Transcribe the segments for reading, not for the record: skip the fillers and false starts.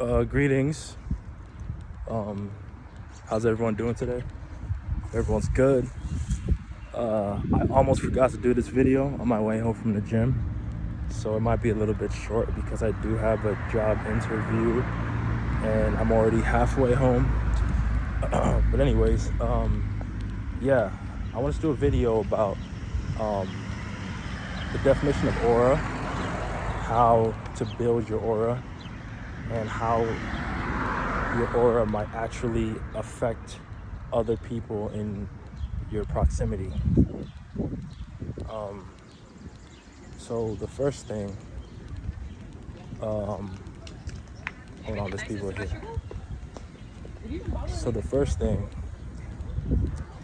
Greetings. How's everyone doing today? Everyone's good. I almost forgot to do this video on my way home from the gym, so it might be a little bit short because I do have a job interview and I'm already halfway home. But anyways, yeah, I want to do a video about the definition of aura, how to build your aura, and how your aura might actually affect other people in your proximity. So the first thing, hold on, there's people here. So the first thing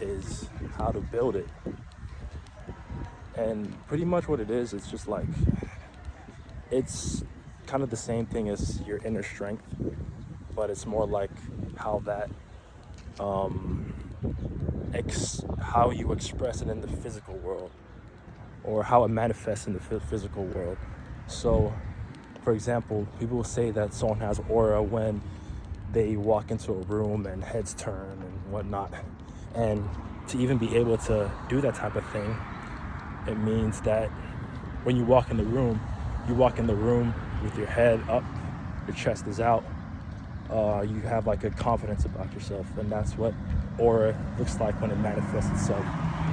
is how to build it. And pretty much what it is, it's just like, it's kind of the same thing as your inner strength, but it's more like how that, how you express it in the physical world, or how it manifests in the physical world. So, for example, people will say that someone has aura when they walk into a room and heads turn and whatnot. And to even be able to do that type of thing, it means that when you walk in the room with your head up, your chest is out. You have like a confidence about yourself, and that's what aura looks like when it manifests itself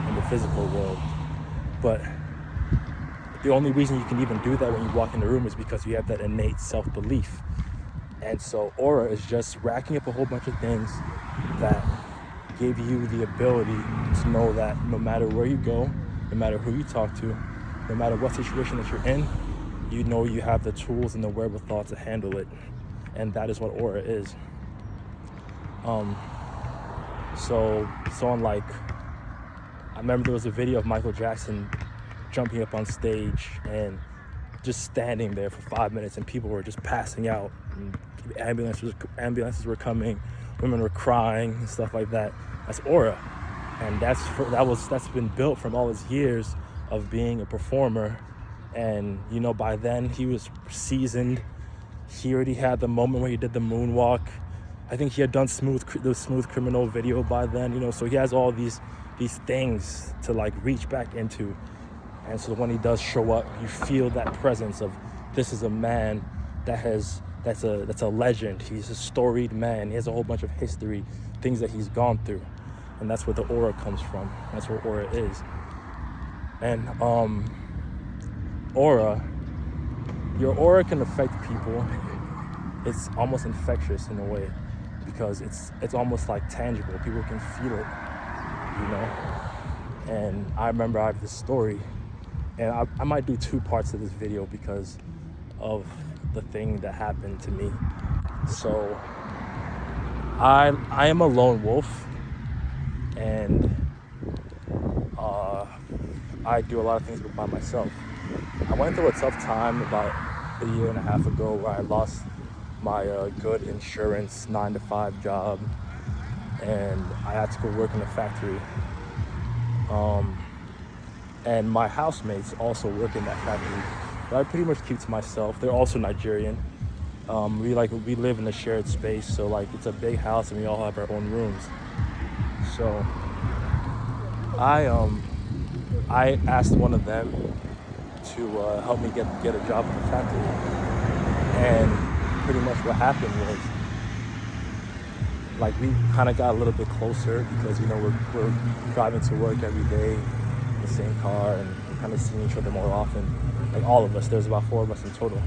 in the physical world. But the only reason you can even do that when you walk in the room is because you have that innate self-belief. And so aura is just racking up a whole bunch of things that give you the ability to know that no matter where you go, no matter who you talk to, no matter what situation that you're in, you know you have the tools and the wherewithal to handle it. And that is what aura is. So on, like, I remember there was a video of Michael Jackson jumping up on stage and just standing there for 5 minutes, and people were just passing out, and ambulances were coming, women were crying and stuff like that. That's aura, and that's been built from all his years of being a performer. And you know, by then he was seasoned. He already had the moment where he did the moonwalk. I think he had done the Smooth Criminal video by then, you know, so he has all these things to like reach back into. And so when he does show up, you feel that presence of, this is a man that's a legend. He's a storied man. He has a whole bunch of history, things that he's gone through. And that's where the aura comes from. That's where aura is. And your aura can affect people. It's almost infectious in a way, because it's almost like tangible. People can feel it, you know. And I remember I have this story, and I might do 2 parts of this video because of the thing that happened to me. So I am a lone wolf, and I do a lot of things by myself. I went through a tough time about a year and a half ago where I lost my good insurance 9-to-5 job, and I had to go work in a factory. And my housemates also work in that factory, but I pretty much keep to myself. They're also Nigerian. We live in a shared space, so like it's a big house and we all have our own rooms. So I asked one of them to help me get a job in the factory. And pretty much what happened was, like, we kind of got a little bit closer because, you know, we're driving to work every day in the same car, and we're kind of seeing each other more often. Like, all of us, there's about 4 of us in total.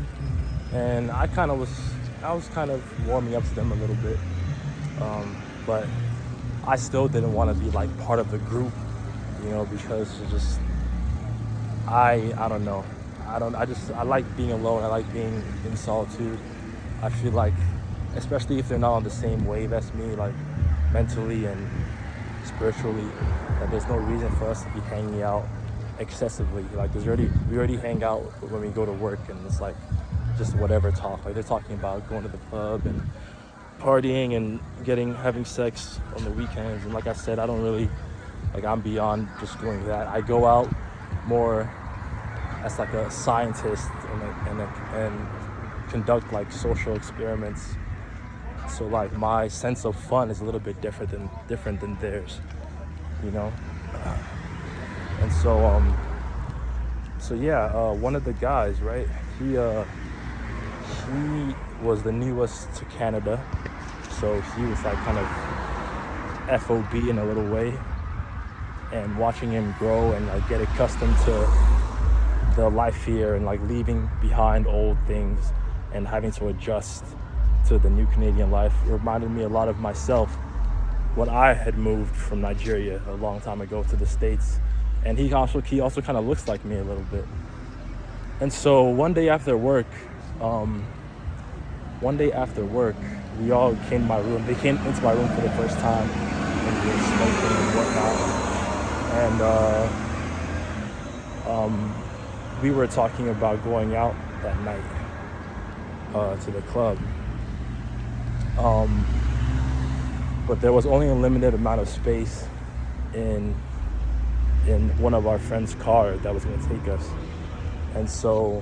And I was kind of warming up to them a little bit. But I still didn't want to be like part of the group, you know, because it's just, I don't know. I like being alone. I like being in solitude. I feel like, especially if they're not on the same wave as me, like mentally and spiritually, that there's no reason for us to be hanging out excessively. Like we already hang out when we go to work, and it's like just whatever talk. Like they're talking about going to the club and partying and having sex on the weekends. And like I said, I don't really, like, I'm beyond just doing that. I go out more as like a scientist and conduct like social experiments So like my sense of fun is a little bit different than theirs, you know. And so yeah, one of the guys, right? He was the newest to Canada, so he was like kind of FOB in a little way, and watching him grow and like get accustomed to the life here and like leaving behind old things and having to adjust to the new Canadian life reminded me a lot of myself when I had moved from Nigeria a long time ago to the States. And he also kind of looks like me a little bit. And so one day after work, we all came to my room. They came into my room for the first time, and we were smoking and whatnot. And we were talking about going out that night to the club. But there was only a limited amount of space in one of our friends' car that was going to take us. And so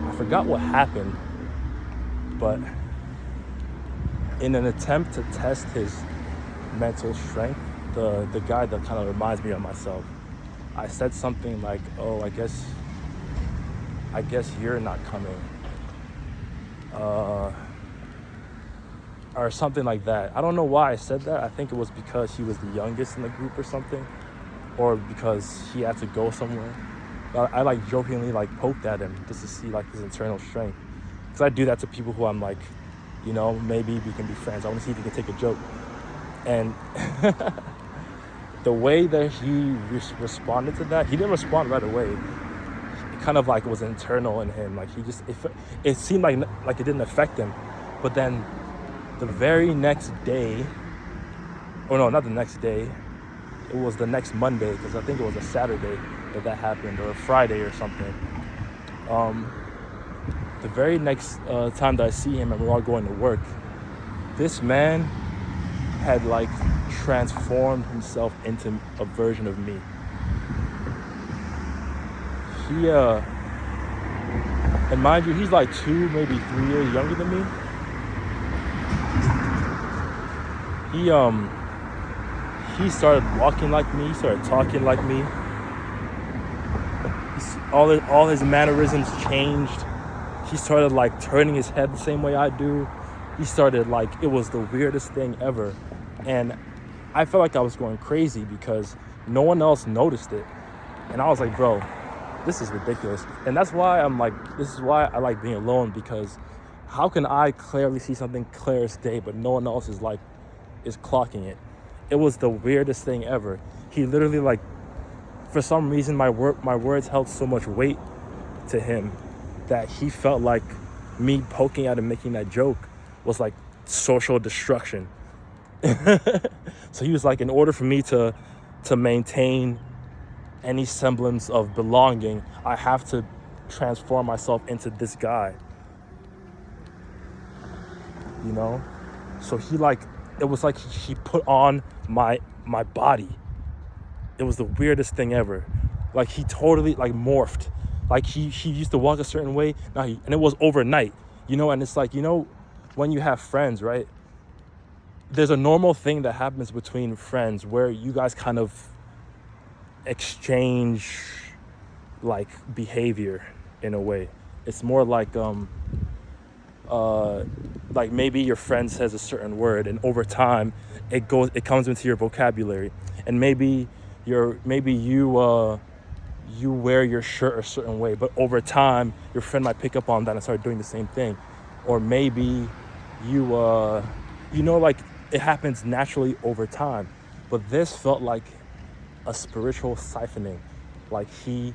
I forgot what happened, but in an attempt to test his mental strength, the guy that kind of reminds me of myself, I said something like, "Oh, I guess you're not coming," or something like that. I don't know why I said that. I think it was because he was the youngest in the group or something, or because he had to go somewhere. I like jokingly like poked at him just to see like his internal strength, because I do that to people who I'm like, you know, maybe we can be friends. I want to see if he can take a joke. And the way that he responded to that, he didn't respond right away. It kind of like was internal in him. Like he just, it seemed like it didn't affect him. But then the very next day, oh no, not the next day, it was the next Monday, because I think it was a Saturday that happened, or a Friday or something. The very next time that I see him and we're all going to work, this man had like transformed himself into a version of me. He and mind you, he's like 2, maybe 3 years younger than me. He started walking like me, he started talking like me. All his mannerisms changed. He started like turning his head the same way I do. He started like, it was the weirdest thing ever. And I felt like I was going crazy because no one else noticed it. And I was like, bro, this is ridiculous. And that's why this is why I like being alone, because how can I clearly see something clear as day, but no one else is clocking it? It was the weirdest thing ever. He literally like, for some reason, my words held so much weight to him that he felt like me poking at him, making that joke was like social destruction. So he was like, in order for me to maintain any semblance of belonging, I have to transform myself into this guy, you know? So he like, it was like he put on my body. It was the weirdest thing ever. Like he totally like morphed. Like he used to walk a certain way, and it was overnight, you know? And it's like, you know, when you have friends, right? There's a normal thing that happens between friends where you guys kind of exchange like behavior in a way. It's more like maybe your friend says a certain word, and over time it comes into your vocabulary, and maybe you wear your shirt a certain way, but over time your friend might pick up on that and start doing the same thing. Or maybe like it happens naturally over time. But this felt like a spiritual siphoning. Like he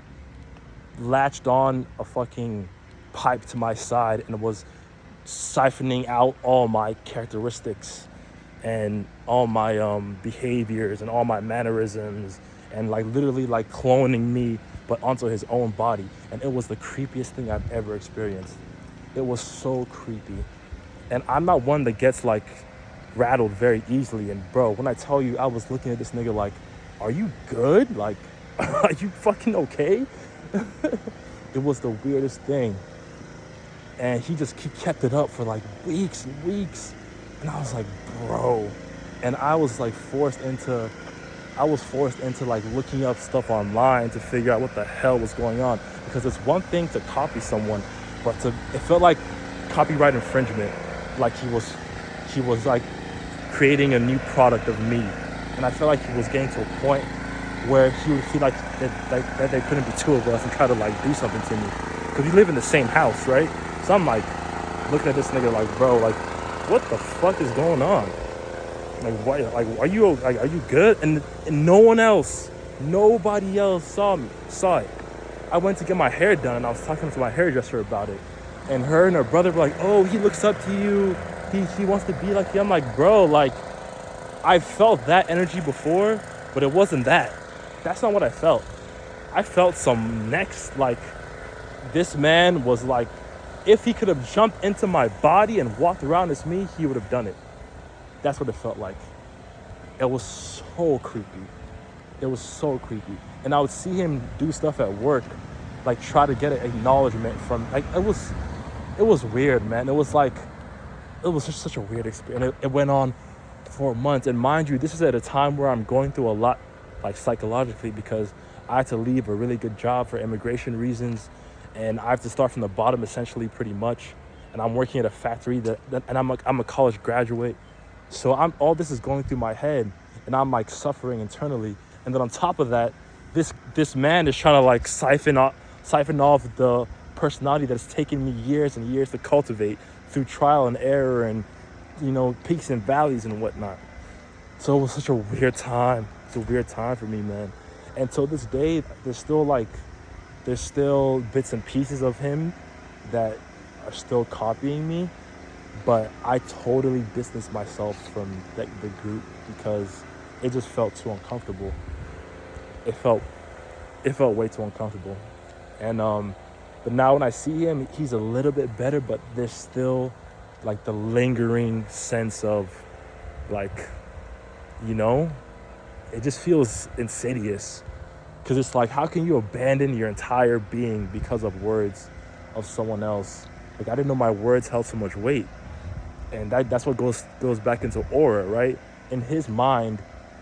latched on a fucking pipe to my side and was siphoning out all my characteristics and all my behaviors and all my mannerisms, and like literally like cloning me but onto his own body. And it was the creepiest thing I've ever experienced. It was so creepy. And I'm not one that gets like rattled very easily. And bro, when I tell you, I was looking at this nigga like, are you good? Like, are you fucking okay? It was the weirdest thing. And he kept it up for like weeks and weeks. And I was like, bro. And I was forced into like looking up stuff online to figure out what the hell was going on. Because it's one thing to copy someone, but it felt like copyright infringement. Like he was like creating a new product of me. And I felt like he was getting to a point where he would feel like that there couldn't be two of us and try to like do something to me. Because we live in the same house, right? So I'm like looking at this nigga like, bro, like, what the fuck is going on? Like, why? Like, are you good? And nobody else saw it. I went to get my hair done, and I was talking to my hairdresser about it. And her and her brother were like, oh, he looks up to you. He wants to be like you. I'm like, bro, like, I felt that energy before, but it wasn't that. That's not what I felt. I felt some next, like, this man was like, if he could have jumped into my body and walked around as me, he would have done it. That's what it felt like. It was so creepy. It was so creepy. And I would see him do stuff at work, like try to get an acknowledgement from, like, it was weird, man. It was just such a weird experience. It went on for months. And mind you, this is at a time where I'm going through a lot, like psychologically, because I had to leave a really good job for immigration reasons. And I have to start from the bottom, essentially, pretty much. And I'm working at a factory and I'm a college graduate. So all this is going through my head, and I'm like suffering internally. And then on top of that, this man is trying to like siphon off the personality that's taken me years and years to cultivate through trial and error and, you know, peaks and valleys and whatnot. So it was such a weird time. It's a weird time for me, man. And till this day, there's still bits and pieces of him that are still copying me, but I totally distanced myself from the group because it just felt too uncomfortable. It felt way too uncomfortable. And but now when I see him, he's a little bit better, but there's still like the lingering sense of, like, you know, it just feels insidious. Because it's like, how can you abandon your entire being because of words of someone else? Like, I didn't know my words held so much weight. And that's what goes back into aura, right? In his mind,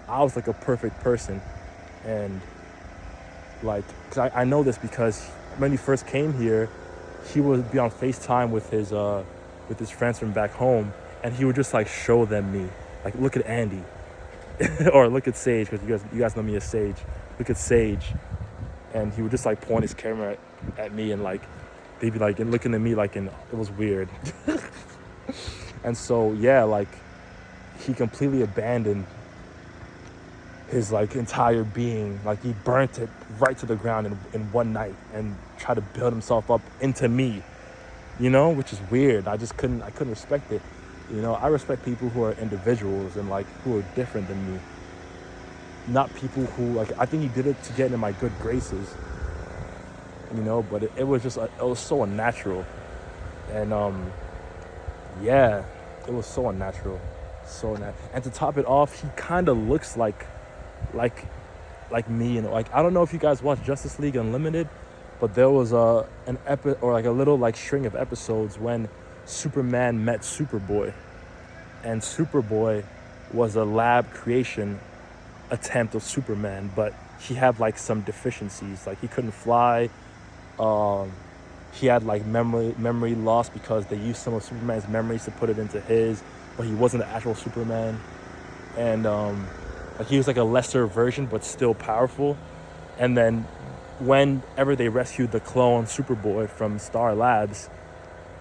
I was like a perfect person. And like, cause I know this because when he first came here, he would be on FaceTime with his friends from back home. And he would just like show them me. Like, look at Andy. Or look at Sage, because you guys know me as Sage. Look at Sage. And he would just like point his camera at me, and like they'd be like and looking at me like, and it was weird. And so yeah, like he completely abandoned his like entire being. Like he burnt it right to the ground in one night and tried to build himself up into me, you know, which is weird. I couldn't respect it. You know, I respect people who are individuals and like who are different than me. Not people who, like, I think he did it to get into my good graces, you know, but it was just, it was so unnatural. And yeah, it was so unnatural. And to top it off, he kind of looks like me. And like, I don't know if you guys watch Justice League Unlimited, but there was a little like string of episodes when Superman met Superboy, and Superboy was a lab creation attempt of Superman, but he had like some deficiencies. Like he couldn't fly. He had like memory loss because they used some of Superman's memories to put it into his, but he wasn't the actual Superman. And like he was like a lesser version, but still powerful. And then whenever they rescued the clone Superboy from Star Labs,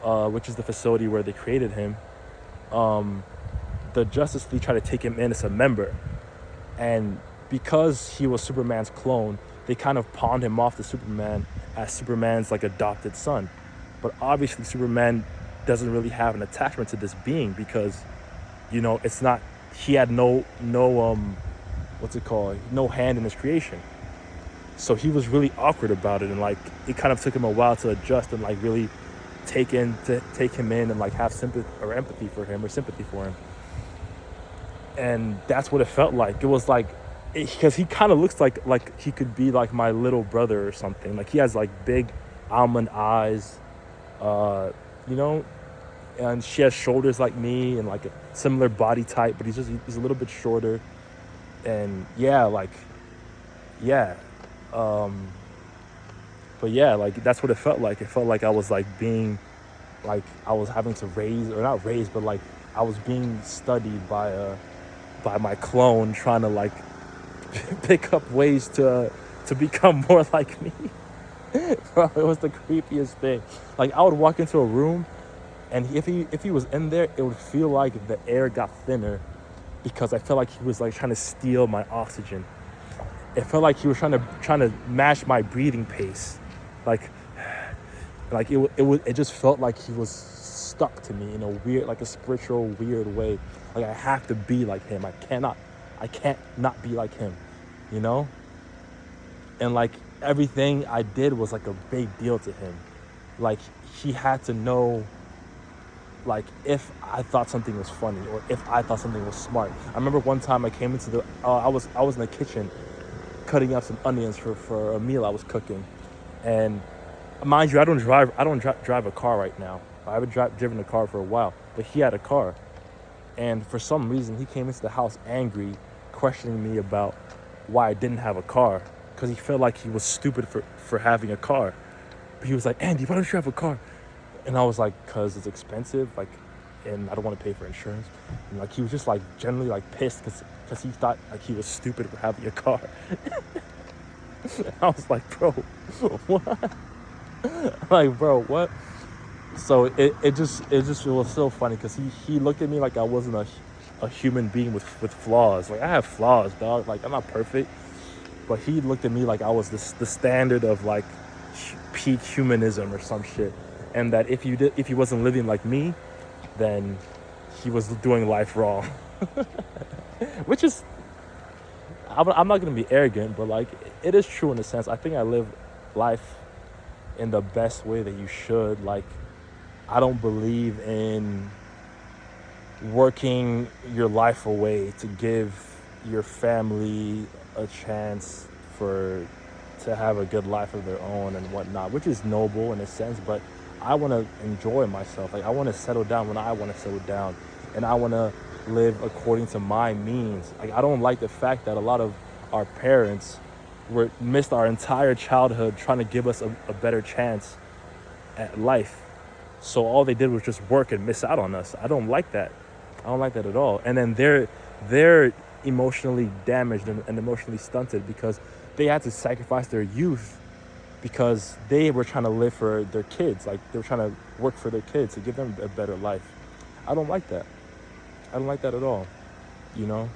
which is the facility where they created him, the Justice League tried to take him in as a member. And because he was Superman's clone, they kind of pawned him off to Superman as Superman's like adopted son. But obviously Superman doesn't really have an attachment to this being because, you know, it's not, he had no hand in his creation. So he was really awkward about it, and like it kind of took him a while to adjust and like really take him in and like have sympathy or empathy for him or sympathy for him. And that's what it felt like. It was like, because he kind of looks like he could be like my little brother or something. Like he has like big almond eyes, you you know, and she has shoulders like me and like a similar body type, but he's a little bit shorter. And yeah, like, yeah. Um, but yeah, like that's what it felt like. It felt like I was like being, like I was having to raise, or not raise, but like I was being studied by my clone, trying to like pick up ways to become more like me. Bro, it was the creepiest thing. Like I would walk into a room, and if he was in there, it would feel like the air got thinner because I felt like he was like trying to steal my oxygen. It felt like he was trying to match my breathing pace, like it just felt like he was stuck to me in a weird, like a spiritual weird way. Like I have to be like him. I can't not be like him, you know. And like everything I did was like a big deal to him. Like he had to know, like if I thought something was funny or if I thought something was smart. I remember one time I came into the I was in the kitchen cutting up some onions for a meal I was cooking, and mind you, I don't drive a car right now. I haven't driven a car for a while, but he had a car, and for some reason he came into the house angry, questioning me about why I didn't have a car, because he felt like he was stupid for having a car. But he was like, Andy, why don't you have a car? And I was like, because it's expensive, like, and I don't want to pay for insurance. And like he was just like generally like pissed because he thought like he was stupid for having a car. I was like, bro, what? Like, bro, what? So it was so funny because he looked at me like I wasn't a human being with flaws. Like I have flaws, dog. Like I'm not perfect, but he looked at me like I was the standard of like peak humanism or some shit, and that if he wasn't living like me, then he was doing life wrong. Which is, I'm not gonna be arrogant, but like it is true in a sense. I think I live life in the best way that you should. Like I don't believe in working your life away to give your family a chance to have a good life of their own and whatnot, which is noble in a sense, but I want to enjoy myself. Like I want to settle down when I want to settle down, and I want to live according to my means. Like I don't like the fact that a lot of our parents missed our entire childhood trying to give us a better chance at life. So all they did was just work and miss out on us. I don't like that. I don't like that at all. And then they're emotionally damaged and emotionally stunted because they had to sacrifice their youth because they were trying to live for their kids. Like they were trying to work for their kids to give them a better life. I don't like that. I don't like that at all. You know,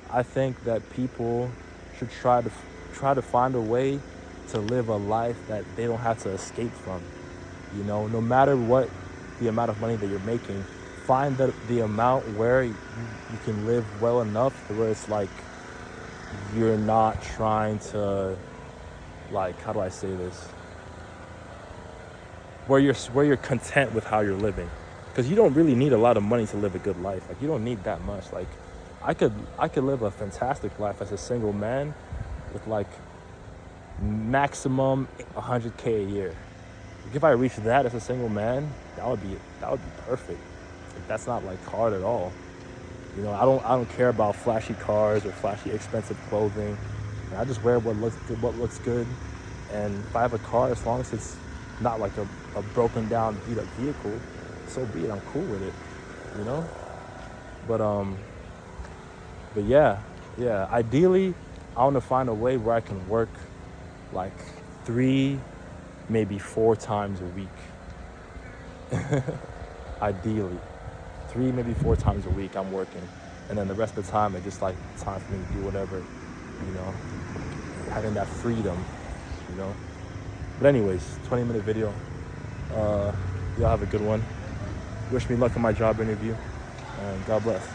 I think that people should try to find a way to live a life that they don't have to escape from. You know, no matter what the amount of money that you're making, find the amount where you can live well enough where it's like you're not trying to, like, how do I say this? Where you're content with how you're living, because you don't really need a lot of money to live a good life. Like you don't need that much. Like I could live a fantastic life as a single man with like maximum 100K a year. If I reach that as a single man, that would be perfect. Like, that's not like hard at all. You know, I don't care about flashy cars or flashy expensive clothing. I just wear what looks good. And if I have a car, as long as it's not like a broken down, beat up vehicle, so be it. I'm cool with it. You know? But yeah. Ideally, I want to find a way where I can work like 3, maybe 4 times a week. Ideally, 3, maybe 4 times a week I'm working, and then the rest of the time it's just like time for me to do whatever, you know, having that freedom, you know. But anyways, 20-minute video. Y'all have a good one. Wish me luck in my job interview, and God bless.